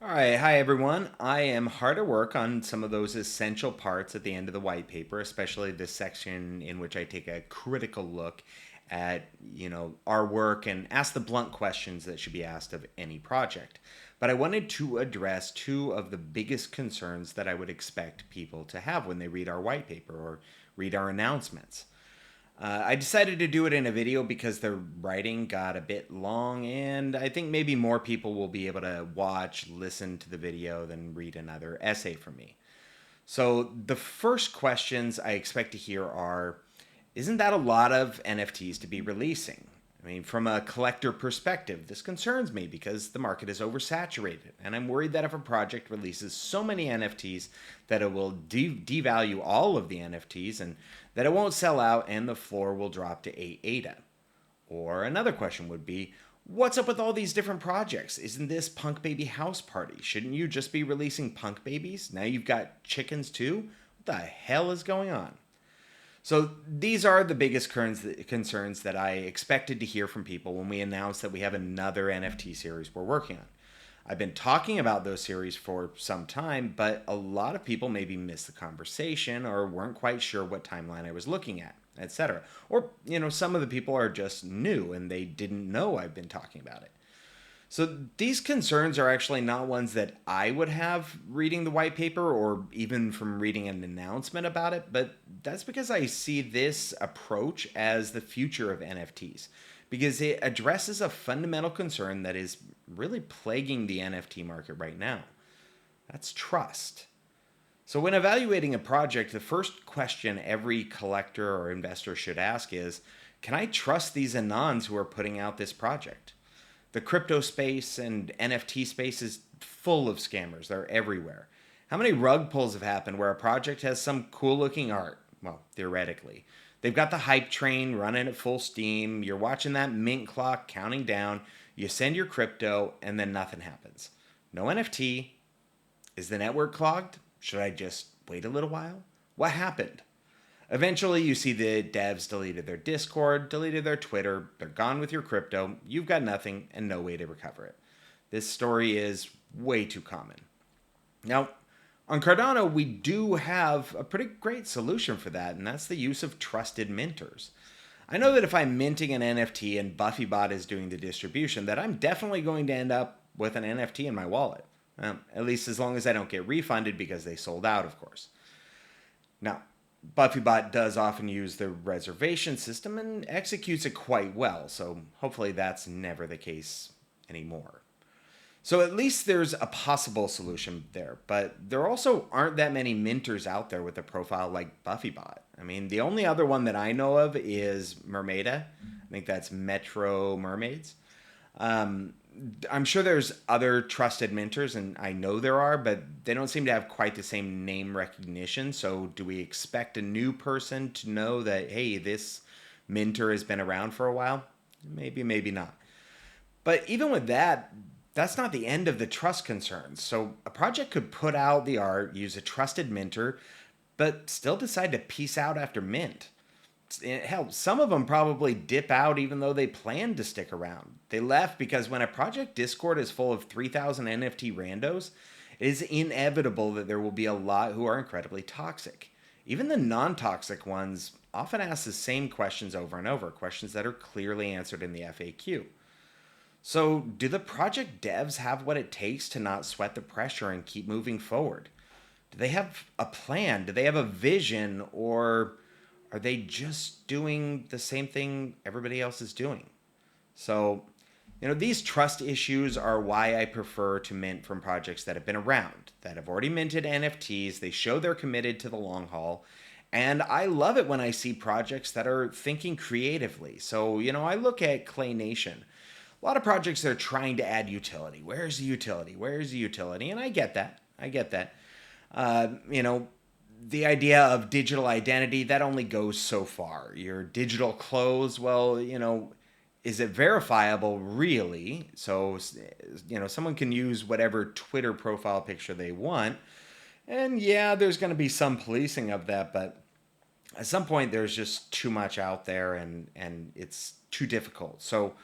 All right, hi everyone. I am hard at work on some of those essential parts at the end of the white paper, especially this section in which I take a critical look at, our work and ask the blunt questions that should be asked of any project. But I wanted to address two of the biggest concerns that I would expect people to have when they read our white paper or read our announcements. I decided to do it in a video because the writing got a bit long, and I think maybe more people will be able to watch, listen to the video than read another essay from me. So, the first questions I expect to hear are: isn't that a lot of NFTs to be releasing? I mean, from a collector perspective, this concerns me because the market is oversaturated, and I'm worried that if a project releases so many NFTs that it will devalue all of the NFTs and that it won't sell out and the floor will drop to 8 ADA. Or another question would be, what's up with all these different projects? Isn't this Punk Baby House Party? Shouldn't you just be releasing punk babies? Now you've got chickens too? What the hell is going on? So these are the biggest concerns that I expected to hear from people when we announced that we have another NFT series we're working on. I've been talking about those series for some time, but a lot of people maybe missed the conversation or weren't quite sure what timeline I was looking at, etc. Or, some of the people are just new and they didn't know I've been talking about it. So these concerns are actually not ones that I would have reading the white paper or even from reading an announcement about it, but that's because I see this approach as the future of NFTs because it addresses a fundamental concern that is really plaguing the NFT market right now. That's trust. So when evaluating a project, the first question every collector or investor should ask is, can I trust these anons who are putting out this project? The crypto space and NFT space is full of scammers. They're everywhere. How many rug pulls have happened where a project has some cool looking art? Well, theoretically. They've got the hype train running at full steam. You're watching that mint clock counting down. You send your crypto, and then nothing happens. No NFT. Is the network clogged? Should I just wait a little while? What happened? Eventually, you see the devs deleted their Discord, deleted their Twitter, they're gone with your crypto, you've got nothing and no way to recover it. This story is way too common. Now, on Cardano, we do have a pretty great solution for that, and that's the use of trusted minters. I know that if I'm minting an NFT and BuffyBot is doing the distribution, that I'm definitely going to end up with an NFT in my wallet. At least as long as I don't get refunded because they sold out, of course. Now, BuffyBot does often use the reservation system and executes it quite well, so hopefully that's never the case anymore. So at least there's a possible solution there, but there also aren't that many minters out there with a profile like BuffyBot. I mean, the only other one that I know of is Mermaida. I think that's Metro Mermaids. Um, I'm sure there's other trusted minters, and I know there are, but they don't seem to have quite the same name recognition. So, do we expect a new person to know that, hey, this minter has been around for a while? Maybe, maybe not. But even with that, that's not the end of the trust concerns. So, a project could put out the art, use a trusted minter, but still decide to peace out after mint. Hell, some of them probably dip out even though they planned to stick around. They left because when a project Discord is full of 3,000 NFT randos, it is inevitable that there will be a lot who are incredibly toxic. Even the non toxic ones often ask the same questions over and over, questions that are clearly answered in the FAQ. So, do the project devs have what it takes to not sweat the pressure and keep moving forward? Do they have a plan? Do they have a vision? Or are they just doing the same thing everybody else is doing? So, these trust issues are why I prefer to mint from projects that have been around, that have already minted NFTs. They show they're committed to the long haul. And I love it when I see projects that are thinking creatively. So, I look at Clay Nation. A lot of projects that are trying to add utility. Where's the utility? Where's the utility? And I get that. I get that. Uh, you know, the idea of digital identity, that only goes so far. Your digital clothes, well, is it verifiable really? So, someone can use whatever Twitter profile picture they want. And yeah, there's going to be some policing of that, but at some point there's just too much out there and it's too difficult. So,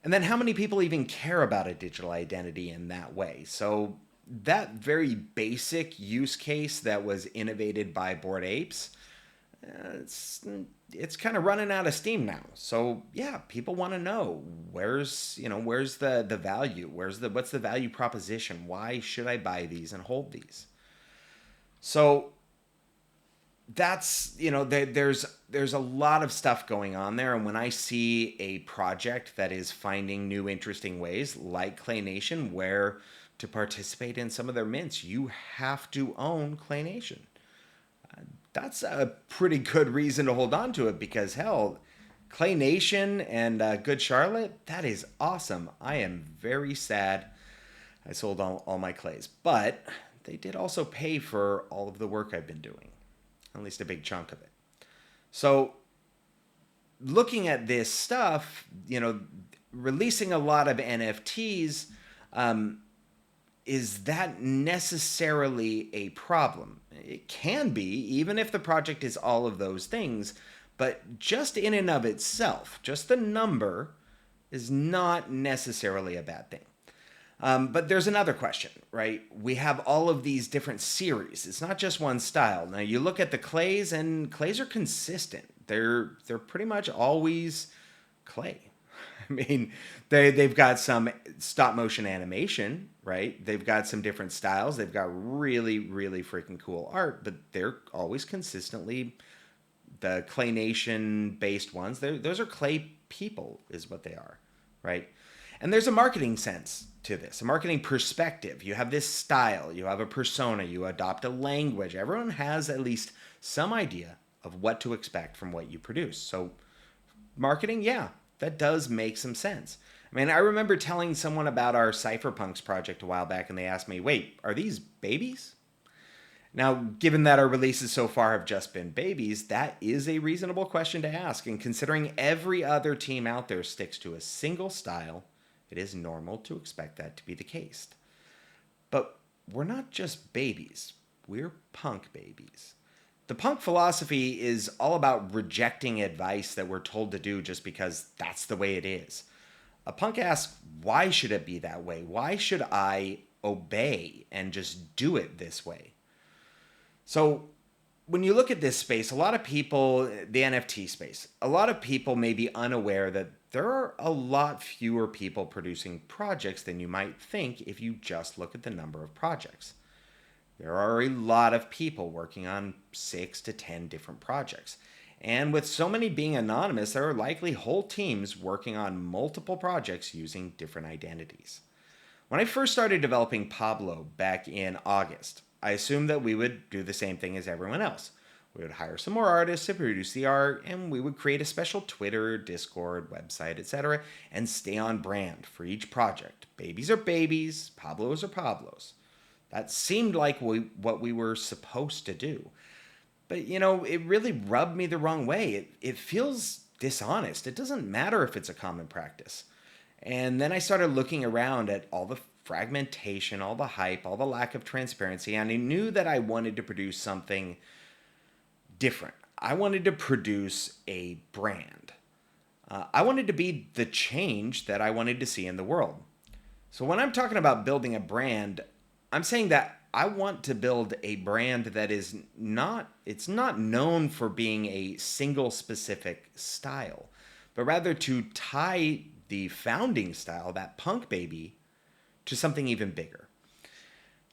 and then how many people even care about a digital identity in that way? So, that very basic use case that was innovated by Bored Apes, it's it's kind of running out of steam now. So yeah, people want to know where's the value, what's the value proposition? Why should I buy these and hold these? So that's there's a lot of stuff going on there, and when I see a project that is finding new interesting ways like Clay Nation, where to participate in some of their mints you have to own Clay Nation. That's a pretty good reason to hold on to it, because hell, Clay Nation and Good Charlotte, that is awesome. I am very sad I sold all my clays, but they did also pay for all of the work I've been doing, at least a big chunk of it. So looking at this stuff, releasing a lot of NFTs, is that necessarily a problem? It can be, even if the project is all of those things, but just in and of itself, just the number is not necessarily a bad thing. But there's another question, right? We have all of these different series. It's not just one style. Now you look at the clays, and clays are consistent. They're pretty much always clay. I mean, they've got some stop motion animation, right? They've got some different styles. They've got really, really freaking cool art, but they're always consistently the Clay Nation based ones. Those are clay people, is what they are, right? And there's a marketing sense to this, a marketing perspective. You have this style, you have a persona, you adopt a language. Everyone has at least some idea of what to expect from what you produce. So marketing, yeah, that does make some sense. I mean, I remember telling someone about our Cypherpunks project a while back, and they asked me, wait, are these babies? Now, given that our releases so far have just been babies, that is a reasonable question to ask. And considering every other team out there sticks to a single style, it is normal to expect that to be the case. But we're not just babies, we're punk babies. The punk philosophy is all about rejecting advice that we're told to do just because that's the way it is. A punk asks, why should it be that way? Why should I obey and just do it this way? So when you look at this space, a lot of people, the NFT space, a lot of people may be unaware that there are a lot fewer people producing projects than you might think if you just look at the number of projects. There are a lot of people working on 6 to 10 different projects. And with so many being anonymous, there are likely whole teams working on multiple projects using different identities. When I first started developing Pablo back in August, I assumed that we would do the same thing as everyone else. We would hire some more artists to produce the art, and we would create a special Twitter, Discord, website, etc., and stay on brand for each project. Babies are babies, Pablos are Pablos. That seemed like what we were supposed to do. But, it really rubbed me the wrong way. It feels dishonest. It doesn't matter if it's a common practice. And then I started looking around at all the fragmentation, all the hype, all the lack of transparency, and I knew that I wanted to produce something different. I wanted to produce a brand. I wanted to be the change that I wanted to see in the world. So when I'm talking about building a brand, I'm saying that I want to build a brand that is not known for being a single specific style, but rather to tie the founding style, that punk baby, to something even bigger.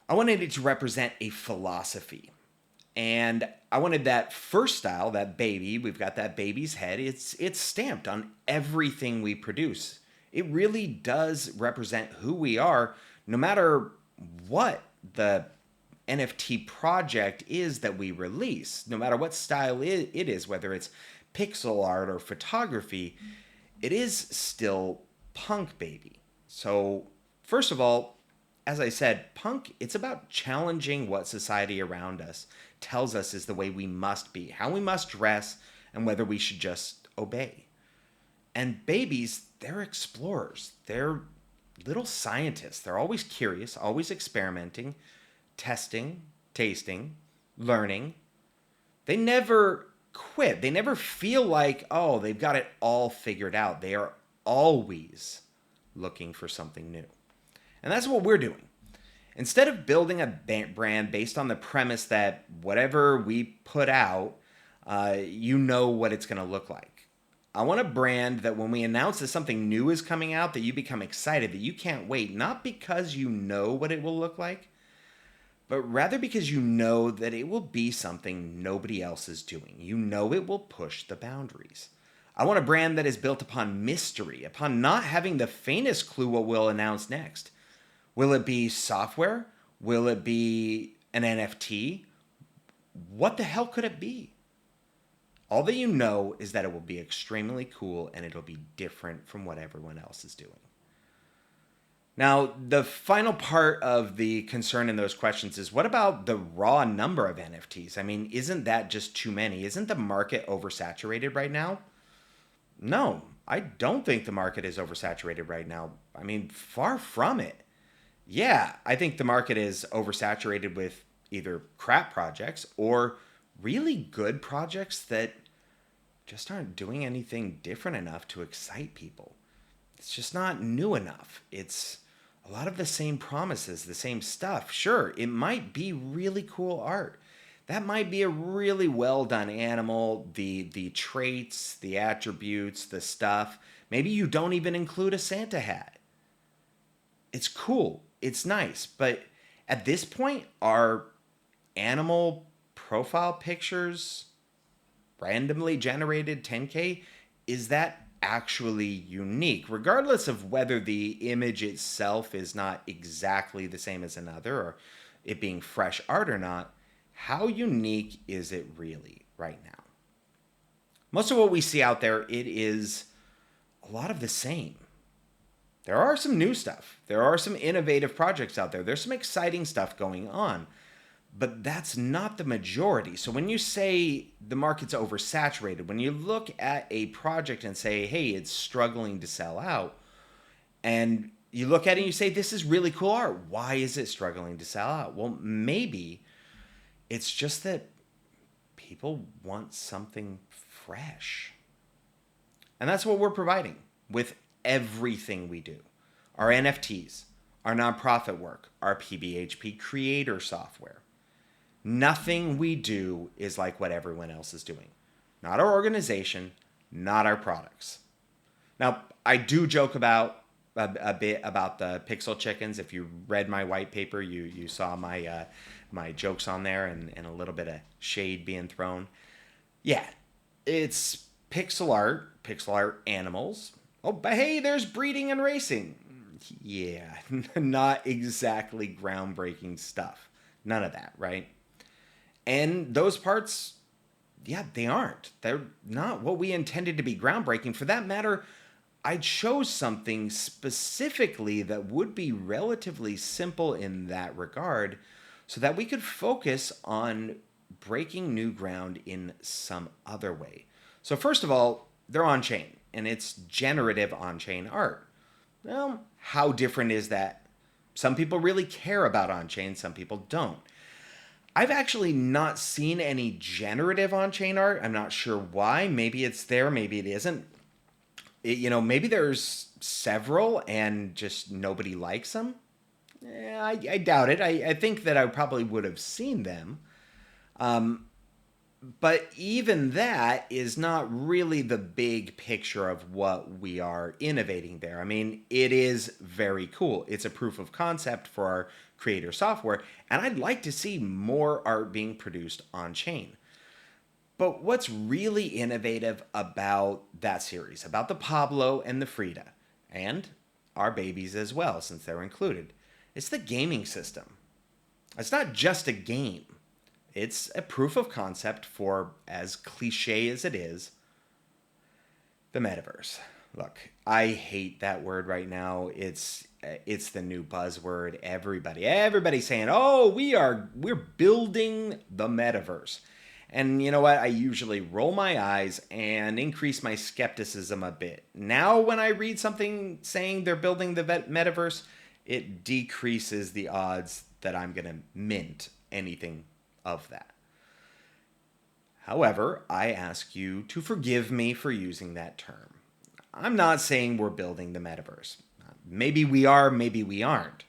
I wanted it to represent a philosophy. And I wanted that first style, that baby, we've got that baby's head, it's stamped on everything we produce. It really does represent who we are, no matter what the NFT project is that we release, no matter what style it is, whether it's pixel art or photography, it is still punk baby. So first of all, as I said, punk, it's about challenging what society around us tells us is the way we must be, how we must dress, and whether we should just obey. And babies, they're explorers. They're little scientists. They're always curious, always experimenting, testing, tasting, learning. They never quit. They never feel like, oh, they've got it all figured out. They are always looking for something new. And that's what we're doing. Instead of building a brand based on the premise that whatever we put out, you know what it's going to look like. I want a brand that when we announce that something new is coming out, that you become excited, that you can't wait, not because you know what it will look like, but rather because you know that it will be something nobody else is doing. You know it will push the boundaries. I want a brand that is built upon mystery, upon not having the faintest clue what we'll announce next. Will it be software? Will it be an NFT? What the hell could it be? All that you know is that it will be extremely cool and it'll be different from what everyone else is doing. Now, the final part of the concern in those questions is what about the raw number of NFTs? I mean, isn't that just too many? Isn't the market oversaturated right now? No, I don't think the market is oversaturated right now. I mean, far from it. Yeah, I think the market is oversaturated with either crap projects or really good projects that just aren't doing anything different enough to excite people. It's just not new enough. It's a lot of the same promises, the same stuff. Sure, it might be really cool art. That might be a really well done animal, the traits, the attributes, the stuff. Maybe you don't even include a Santa hat. It's cool. It's nice, but at this point are animal profile pictures randomly generated 10K, is that actually unique, regardless of whether the image itself is not exactly the same as another or it being fresh art or not? How unique is it really right now? Most of what we see out there, it is a lot of the same. There are some new stuff. There are some innovative projects out there. There's some exciting stuff going on. But that's not the majority. So when you say the market's oversaturated, when you look at a project and say, hey, it's struggling to sell out, and you look at it and you say, this is really cool art. Why is it struggling to sell out? Well, maybe it's just that people want something fresh. And that's what we're providing with everything we do. Our NFTs, our nonprofit work, our PBHP creator software. Nothing we do is like what everyone else is doing. Not our organization, not our products. Now, I do joke about a bit about the pixel chickens. If you read my white paper, you saw my my jokes on there and a little bit of shade being thrown. Yeah, it's pixel art animals. Oh, but hey, there's breeding and racing. Yeah, not exactly groundbreaking stuff. None of that, right? And those parts, yeah, they aren't. They're not what we intended to be groundbreaking. For that matter, I chose something specifically that would be relatively simple in that regard so that we could focus on breaking new ground in some other way. So first of all, they're on-chain, and it's generative on-chain art. Well, how different is that? Some people really care about on-chain, some people don't. I've actually not seen any generative on-chain art. I'm not sure why. Maybe it's there, maybe it isn't. Maybe there's several and just nobody likes them. I doubt it. I think that I probably would have seen them. But even that is not really the big picture of what we are innovating there. I mean, it is very cool. It's a proof of concept for our creator software, and I'd like to see more art being produced on chain. But what's really innovative about that series, about the Pablo and the Frida, and our babies as well, since they're included, it's the gaming system. It's not just a game. It's a proof of concept for, as cliche as it is, the metaverse. Look, I hate that word right now. It's the new buzzword. Everybody's saying, "Oh, we're building the metaverse." And you know what? I usually roll my eyes and increase my skepticism a bit. Now when I read something saying they're building the metaverse, it decreases the odds that I'm going to mint anything of that. However, I ask you to forgive me for using that term. I'm not saying we're building the metaverse. Maybe we are, maybe we aren't.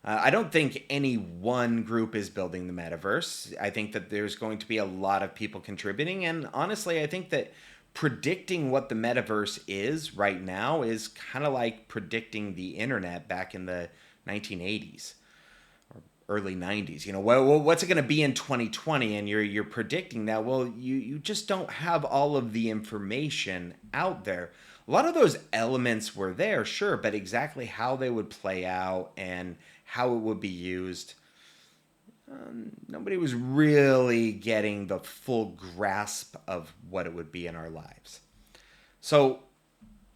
I don't think any one group is building the metaverse. I think that there's going to be a lot of people contributing. And honestly, I think that predicting what the metaverse is right now is kind of like predicting the internet back in the 1980s, early 90s. What's it going to be in 2020? And you're predicting that. Well, you just don't have all of the information out there. A lot of those elements were there, sure, but exactly how they would play out and how it would be used, nobody was really getting the full grasp of what it would be in our lives. So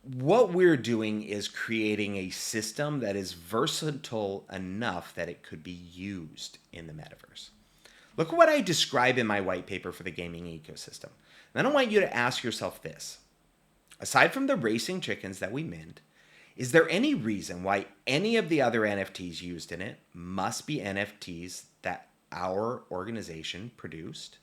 what we're doing is creating a system that is versatile enough that it could be used in the metaverse. Look at what I describe in my white paper for the gaming ecosystem. And then I want you to ask yourself this. Aside from the racing chickens that we mint, is there any reason why any of the other NFTs used in it must be NFTs that our organization produced?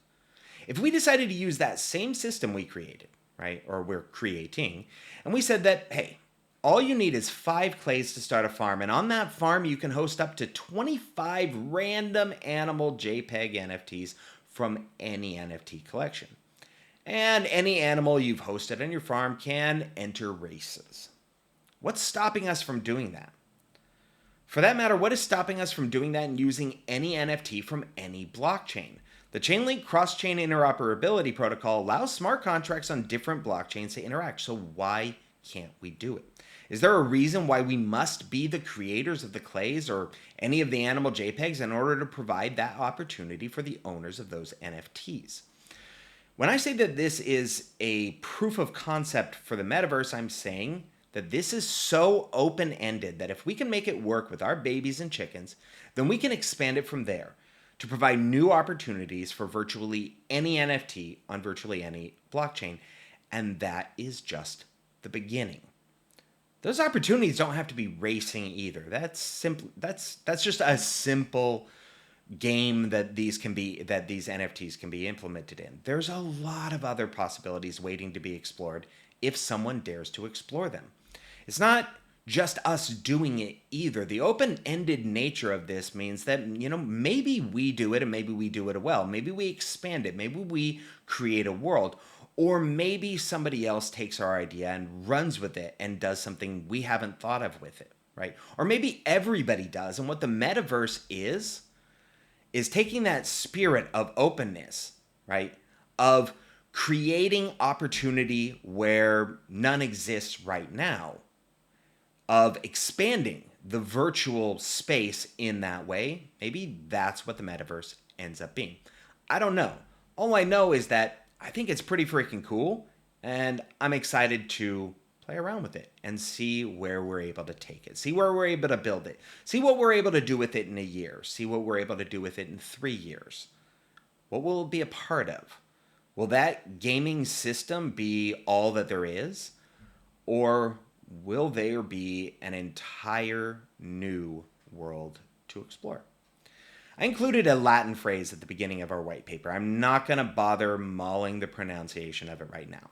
If we decided to use that same system we created, right, or we're creating, and we said that, hey, all you need is 5 clays to start a farm, and on that farm you can host up to 25 random animal JPEG NFTs from any NFT collection. And any animal you've hosted on your farm can enter races. What's stopping us from doing that? For that matter, what is stopping us from doing that and using any NFT from any blockchain? The Chainlink cross-chain interoperability protocol allows smart contracts on different blockchains to interact, so why can't we do it? Is there a reason why we must be the creators of the clays or any of the animal JPEGs in order to provide that opportunity for the owners of those NFTs? When I say that this is a proof of concept for the metaverse, I'm saying that this is so open-ended that if we can make it work with our babies and chickens, then we can expand it from there to provide new opportunities for virtually any NFT on virtually any blockchain. And that is just the beginning. Those opportunities don't have to be racing either. That's just a simple game that these NFTs can be implemented in. There's a lot of other possibilities waiting to be explored if someone dares to explore them. It's not just us doing it either. The open-ended nature of this means that, maybe we do it and maybe we do it well. Maybe we expand it. Maybe we create a world. Or maybe somebody else takes our idea and runs with it and does something we haven't thought of with it, right? Or maybe everybody does. And what the metaverse is taking that spirit of openness, right? Of creating opportunity where none exists right now, of expanding the virtual space in that way. Maybe that's what the metaverse ends up being. I don't know. All I know is that I think it's pretty freaking cool, and I'm excited to play around with it and see where we're able to take it, see where we're able to build it, see what we're able to do with it in a year, see what we're able to do with it in 3 years. What will it be a part of? Will that gaming system be all that there is? Or will there be an entire new world to explore? I included a Latin phrase at the beginning of our white paper. I'm not going to bother mauling the pronunciation of it right now.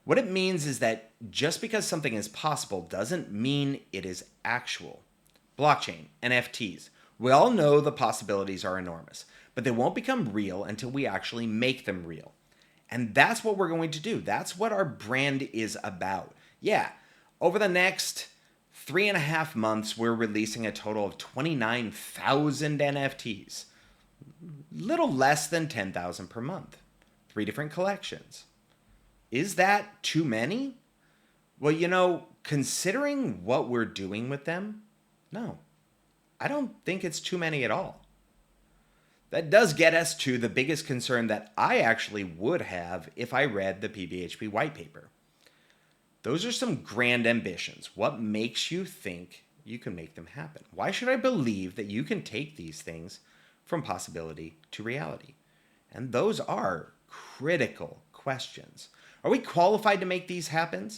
What it means is that just because something is possible doesn't mean it is actual. Blockchain, NFTs, we all know the possibilities are enormous, but they won't become real until we actually make them real. And that's what we're going to do. That's what our brand is about. Yeah, over the next 3.5 months, we're releasing a total of 29,000 NFTs. Little less than 10,000 per month. 3 different collections. Is that too many? Well, considering what we're doing with them, no. I don't think it's too many at all. That does get us to the biggest concern that I actually would have if I read the PBHP white paper. Those are some grand ambitions. What makes you think you can make them happen? Why should I believe that you can take these things from possibility to reality? And those are critical questions. Are we qualified to make these happen?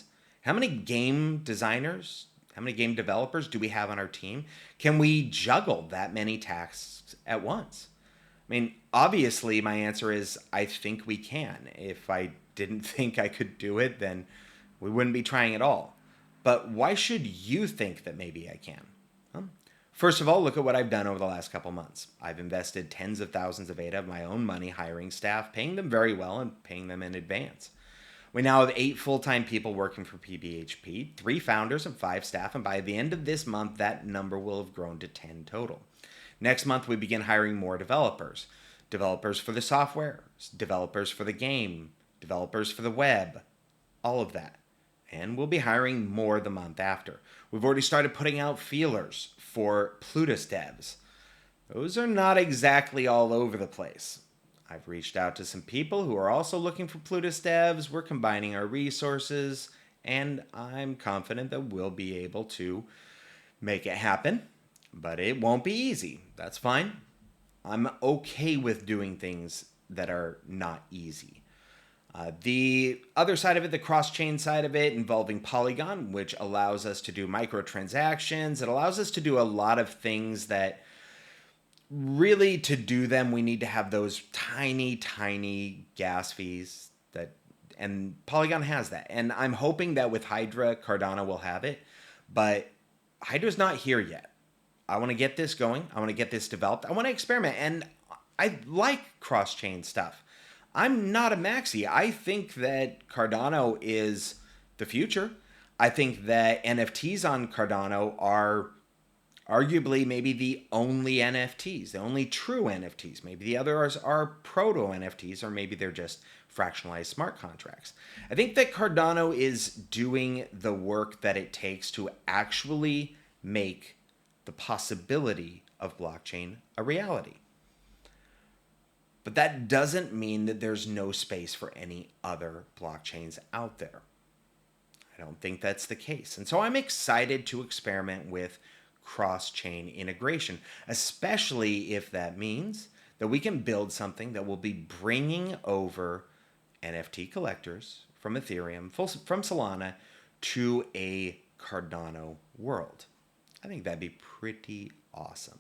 How many game designers, how many game developers do we have on our team? Can we juggle that many tasks at once? Obviously, my answer is I think we can. If I didn't think I could do it, then we wouldn't be trying at all. But why should you think that maybe I can? First of all, look at what I've done over the last couple months. I've invested tens of thousands of ADA of my own money hiring staff, paying them very well and paying them in advance. We now have 8 full-time people working for PBHP, 3 founders and 5 staff, and by the end of this month, that number will have grown to 10 total. Next month, we begin hiring more developers. Developers for the software, developers for the game, developers for the web, all of that. And we'll be hiring more the month after. We've already started putting out feelers for Plutus devs. Those are not exactly all over the place. I've reached out to some people who are also looking for Plutus devs. We're combining our resources, and I'm confident that we'll be able to make it happen. But it won't be easy. That's fine. I'm okay with doing things that are not easy. The other side of it, the cross-chain side of it, involving Polygon, which allows us to do microtransactions. It allows us to do a lot of things that really, to do them, we need to have those tiny, tiny gas fees and Polygon has that. And I'm hoping that with Hydra, Cardano will have it, but Hydra's not here yet. I want to get this going. I want to get this developed. I want to experiment. And I like cross-chain stuff. I'm not a maxi. I think that Cardano is the future. I think that NFTs on Cardano are arguably maybe the only NFTs, the only true NFTs. Maybe the others are proto-NFTs, or maybe they're just fractionalized smart contracts. I think that Cardano is doing the work that it takes to actually make the possibility of blockchain a reality. But that doesn't mean that there's no space for any other blockchains out there. I don't think that's the case. And so I'm excited to experiment with cross-chain integration, especially if that means that we can build something that will be bringing over NFT collectors from Ethereum, from Solana, to a Cardano world. I think that'd be pretty awesome.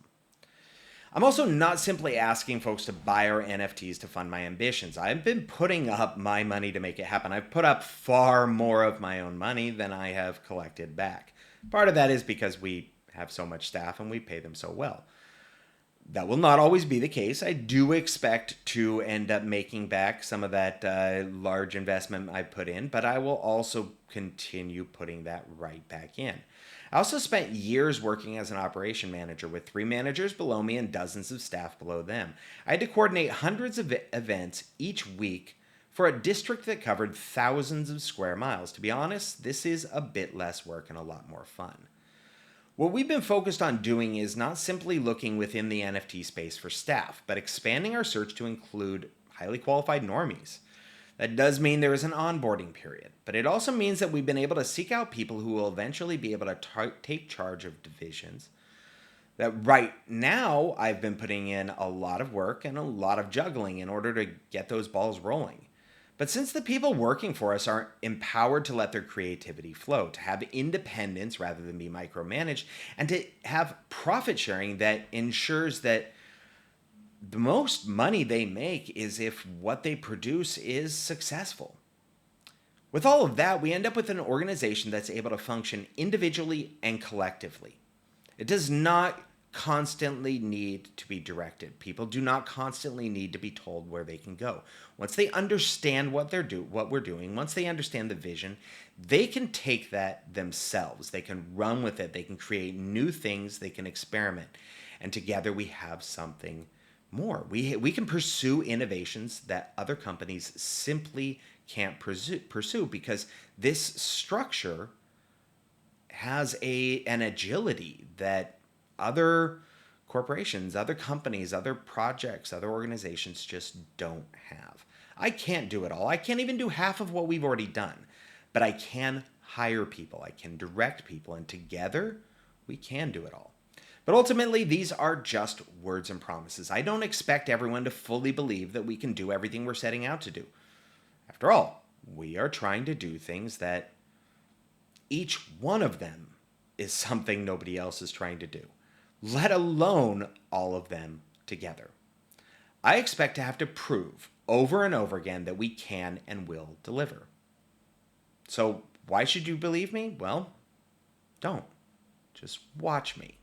I'm also not simply asking folks to buy our NFTs to fund my ambitions. I've been putting up my money to make it happen. I've put up far more of my own money than I have collected back. Part of that is because we have so much staff and we pay them so well. That will not always be the case. I do expect to end up making back some of that large investment I put in, but I will also continue putting that right back in. I also spent years working as an operation manager with 3 managers below me and dozens of staff below them. I had to coordinate hundreds of events each week for a district that covered thousands of square miles. To be honest, this is a bit less work and a lot more fun. What we've been focused on doing is not simply looking within the NFT space for staff, but expanding our search to include highly qualified normies. That does mean there is an onboarding period, but it also means that we've been able to seek out people who will eventually be able to take charge of divisions. That right now, I've been putting in a lot of work and a lot of juggling in order to get those balls rolling. But since the people working for us are empowered to let their creativity flow, to have independence rather than be micromanaged, and to have profit sharing that ensures that the most money they make is if what they produce is successful. With all of that, we end up with an organization that's able to function individually and collectively. It does not constantly need to be directed. People do not constantly need to be told where they can go. Once they understand what we're doing, once they understand the vision, they can take that themselves. They can run with it. They can create new things. They can experiment. And together we have something more. We can pursue innovations that other companies simply can't pursue because this structure has an agility that other corporations, other companies, other projects, other organizations just don't have. I can't do it all. I can't even do half of what we've already done, but I can hire people. I can direct people, and together we can do it all. But ultimately, these are just words and promises. I don't expect everyone to fully believe that we can do everything we're setting out to do. After all, we are trying to do things that each one of them is something nobody else is trying to do, let alone all of them together. I expect to have to prove over and over again that we can and will deliver. So why should you believe me? Well, don't. Just watch me.